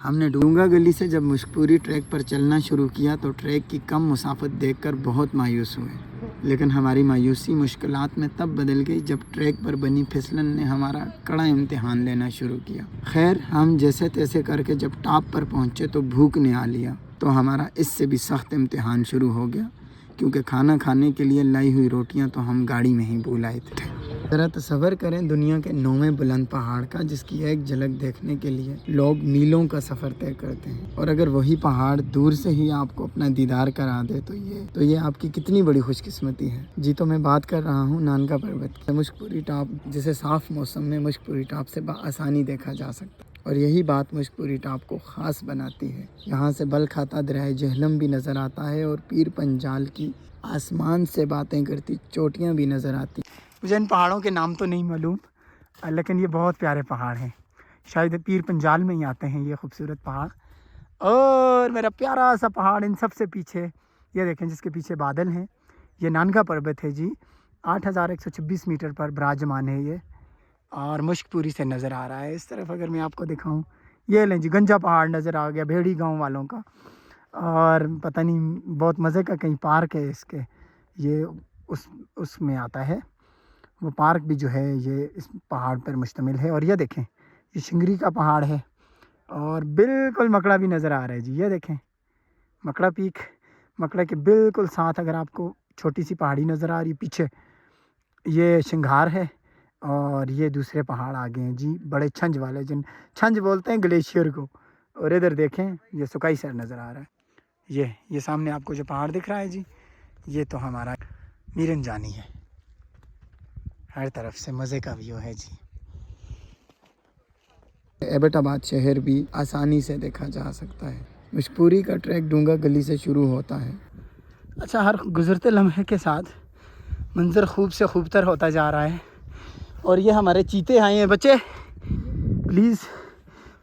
हमने डूंगा गली से जब मुश्कपुरी ट्रैक पर चलना शुरू किया तो ट्रैक की कम मुसाफत देखकर बहुत मायूस हुए, लेकिन हमारी मायूसी मुश्किलात में तब बदल गई जब ट्रैक पर बनी फिसलन ने हमारा कड़ा इम्तिहान लेना शुरू किया। खैर, हम जैसे तैसे करके जब टॉप पर पहुँचे तो भूख ने आ लिया, तो हमारा इससे भी सख्त इम्तिहान शुरू हो गया, क्योंकि खाना खाने के लिए लाई हुई रोटियां तो हम गाड़ी में ही भूल आए थे। ज़रा तसव्वुर करें दुनिया के 9वें बुलंद पहाड़ का, जिसकी एक झलक देखने के लिए लोग मीलों का सफ़र तय करते हैं, और अगर वही पहाड़ दूर से ही आपको अपना दीदार करा दे तो ये आपकी कितनी बड़ी खुशकिस्मती है। जी, तो मैं बात कर रहा हूँ नानका पर्वत की, मुश्कपुरी टॉप, जिसे साफ़ मौसम में मुश्कपुरी टॉप से आसानी देखा जा सकता है, और यही बात मुश्कपुरी टॉप को ख़ास बनाती है। यहाँ से बल खाता दरियाए जहलम भी नज़र आता है और पीर पंजाल की आसमान से बातें करती चोटियाँ भी नज़र आती। मुझे इन पहाड़ों के नाम तो नहीं मालूम, लेकिन ये बहुत प्यारे पहाड़ हैं। शायद पीर पंजाल में ही आते हैं ये खूबसूरत पहाड़। और मेरा प्यारा सा पहाड़ इन सब से पीछे, ये देखें जिसके पीछे बादल हैं, ये नानका पर्वत है जी। 8126 मीटर पर विराजमान है ये, और मुश्कपुरी से नज़र आ रहा है। इस तरफ अगर मैं आपको दिखाऊं, ये लें जी, गंजा पहाड़ नज़र आ गया भेड़ी गांव वालों का, और पता नहीं बहुत मज़े का कहीं पार्क है इसके, ये उसमें आता है वो पार्क भी जो है, ये इस पहाड़ पर मुश्तमिल है। और ये देखें, ये शिंगरी का पहाड़ है, और बिल्कुल मकड़ा भी नज़र आ रहा है जी। ये देखें मकड़ा पीक, मकड़ा के बिल्कुल साथ अगर आपको छोटी सी पहाड़ी नज़र आ रही है पीछे, ये शिंगार है, और ये दूसरे पहाड़ आगे हैं जी, बड़े छंज वाले, जिन छंज बोलते हैं ग्लेशियर को। और इधर देखें, ये सुकाई सर नज़र आ रहा है। ये सामने आपको जो पहाड़ दिख रहा है जी, ये तो हमारा मीरन जानी है। हर तरफ से मज़े का व्यू है जी। एबटाबाद शहर भी आसानी से देखा जा सकता है। मुश्कपुरी का ट्रैक डूंगा गली से शुरू होता है। अच्छा, हर गुज़रते लम्हे के साथ मंज़र खूब से खूबतर होता जा रहा है। और ये हमारे चीते आए हैं। बच्चे प्लीज़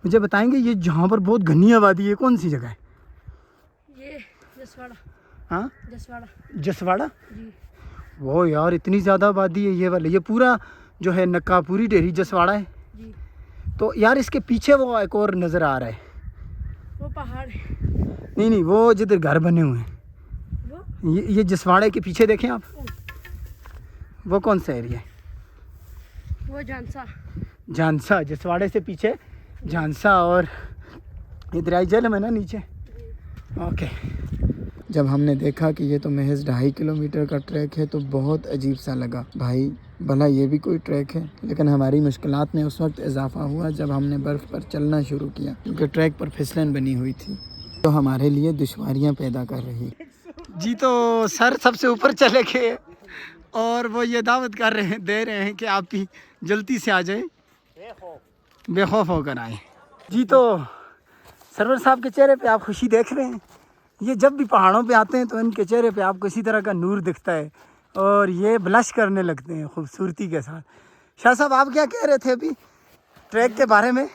मुझे बताएंगे, ये जहाँ पर बहुत घनी आबादी है, कौन सी जगह है? ये जसवाड़ा। हाँ, जसवाड़ा जी। वो यार, इतनी ज़्यादा आबादी है ये वाले, ये पूरा जो है नक्कापुरी डेरी जसवाड़ा है जी। तो यार इसके पीछे वो एक और नज़र आ रहा है, वो पहाड़ है। नहीं, वो जिधर घर बने हुए हैं, ये जसवाड़े के पीछे देखें आप, वो कौन सा एरिया है? वो झांसा, जसवाड़े से पीछे झांसा, और ये दरियाई जहलम है ना नीचे। ओके, जब हमने देखा कि ये तो महज 2.5 किलोमीटर का ट्रैक है तो बहुत अजीब सा लगा। भाई भला ये भी कोई ट्रैक है? लेकिन हमारी मुश्किलात में उस वक्त इजाफा हुआ जब हमने बर्फ़ पर चलना शुरू किया, क्योंकि ट्रैक पर फिसलन बनी हुई थी तो हमारे लिए दुश्वारियाँ पैदा कर रही जी। तो सर सबसे ऊपर चले गए, और वो ये दावत दे रहे हैं कि आप भी जल्दी से आ जाए, बेखौफ होकर आए जी। तो सरवर साहब के चेहरे पे आप खुशी देख रहे हैं। ये जब भी पहाड़ों पे आते हैं तो इनके चेहरे पे आपको इसी तरह का नूर दिखता है, और ये ब्लश करने लगते हैं खूबसूरती के साथ। शाह साहब, आप क्या कह रहे थे अभी ट्रैक के बारे में?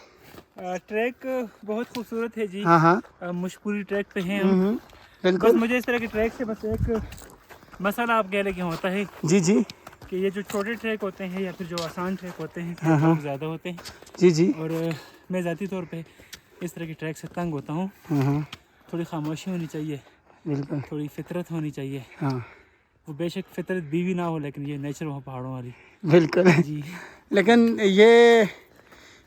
ट्रैक बहुत खूबसूरत है जी। हाँ, मुश्कपुरी ट्रैक पे हैं हम। बिल्कुल। बस मुझे इस तरह के ट्रैक से बस एक मसला आप कह लेके होता है जी कि ये जो छोटे ट्रैक होते हैं या फिर जो आसान ट्रैक होते हैं, बहुत ज़्यादा होते हैं जी। और मैं ज़ाती तौर पे इस तरह के ट्रैक से तंग होता हूँ। थोड़ी खामोशी होनी चाहिए, बिल्कुल, थोड़ी फितरत होनी चाहिए। हाँ, वो बेशक फितरत बीवी ना हो, लेकिन ये नेचर हो पहाड़ों वाली। बिल्कुल जी। लेकिन ये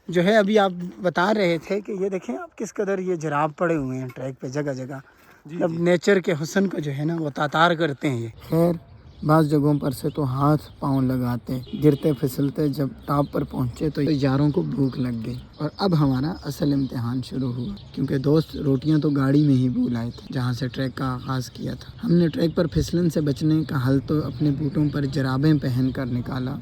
जो है अभी आप बता रहे थे कि ये देखें आप किस कदर ये जराब पड़े हुए हैं ट्रैक पे जगह जगह। अब नेचर के हुस्न को जो है ना वो तातार करते हैं ये। खैर, बाज़ जगहों पर से तो हाथ पाँव लगाते गिरते फिसलते जब टॉप पर पहुँचे तो यारों को भूख लग गई, और अब हमारा असल इम्तिहान शुरू हुआ, क्योंकि दोस्त रोटियां तो गाड़ी में ही भूल आए थे जहां से ट्रैक का आगाज़ किया था। हमने ट्रैक पर फिसलन से बचने का हल तो अपने बूटों पर जराबें पहन कर निकाला,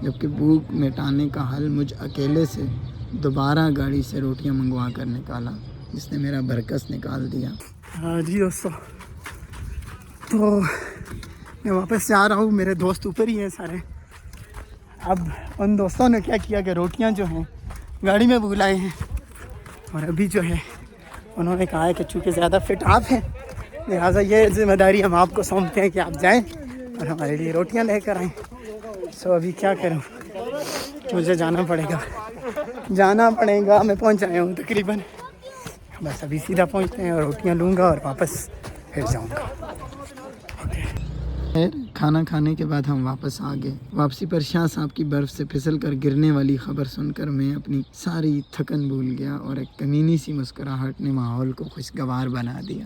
जबकि भूख मिटाने का हल मुझ अकेले से दोबारा गाड़ी से रोटियाँ मंगवा कर निकाला, जिसने मेरा बरकस निकाल दिया। हाँ जी दोस्तों, तो मैं वापस जा रहा हूँ, मेरे दोस्त ऊपर ही हैं सारे। अब उन दोस्तों ने क्या किया कि रोटियाँ जो हैं गाड़ी में भूल आए हैं, और अभी जो है उन्होंने कहा है कि चूँकि ज़्यादा फिट आप हैं, लिहाजा ये जिम्मेदारी हम आपको सौंपते हैं कि आप जाएं और हमारे लिए रोटियाँ लेकर आएँ। सो अभी क्या करूँ, मुझे जाना पड़ेगा। मैं पहुँच आया हूँ तकरीबन बस अभी सीधा पहुंचते हैं और रोटियां लूँगा और वापस फिर जाऊँगा। खैर खाना खाने के बाद हम वापस आ गए। वापसी पर शाह साहब की बर्फ़ से फिसल कर गिरने वाली खबर सुनकर मैं अपनी सारी थकन भूल गया और एक कमीनी सी मुस्कुराहट ने माहौल को खुशगवार बना दिया।